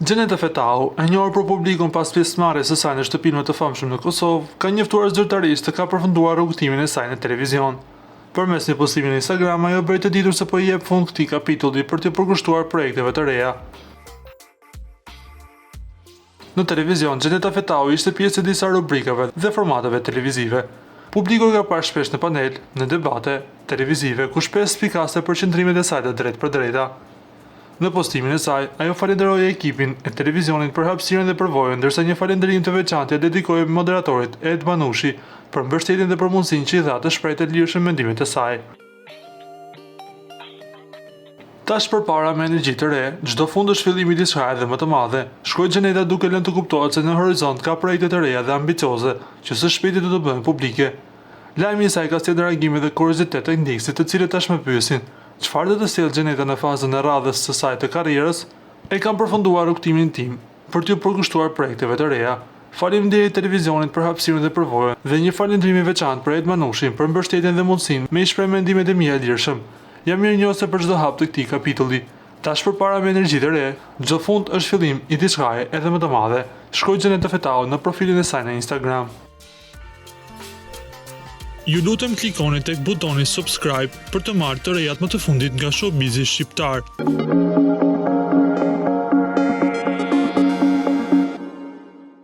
Gjeneta Fetau, e njohur për publikun pas pjesëmarrjes së saj në shtëpinë më të famshme në Kosovë, ka njoftuar zyrtarisht të ka përfunduar rrugtimin e saj në televizion. Përmes një postimi në Instagram, ajo bëri të ditur se po i jep fund këtij kapitulli për të përkushtuar projekteve të reja. Në televizion, Gjeneta Fetau ishte pjesë e disa rubrikave dhe formateve televizive. Publiku ka parë shpesh në panel, në debate televizive, ku shpesh spikaste përqendrimet e saj të drejtë për drejta. Në postimin e saj, ajo falenderoi ekipin e televizionit për hapësirën dhe përvojën, ndërsa një falënderim të veçantë ia dedikoi moderatorit Ed Manushi për mbështetjen dhe për mundësinë që i dha të shprehte lirshëm mendimet e saj. Tash përpara me energji të re, çdo fund është fillimi i diçka edhe më të madhe. Shkroi Gjeneta duke lënë të kuptohet se në horizont ka projekte të reja dhe ambicioze që së shpejti do të bëhen publike. Lajmi i saj ka sjellë reagime dhe kuriozitet tek ndjekësit, të cilët tashmë pyesin: çfarë do të sjellë Gjeneta në fazën e radhës së saj të karrierës? E kam përfunduar rrugtimin tim për t'ju përkushtuar projekteve të reja. Faleminderit televizionit për hapësirën dhe përvojën dhe një falëndrim i veçantë për Ed Manushin për mbështetjen dhe mundësinë me i shpreh mendimet e mia lirshëm. Jam mirënjohëse për çdo hap të këtij kapitulli. Tash përpara me energji të re, çdo fund është fillim i diçkaje edhe më të madhe. Shkroi Gjeneta Fetau në profilin e saj në Instagram. Ju lutem klikoni tek butoni subscribe për të marrë të rejat më të fundit nga showbizi shqiptar.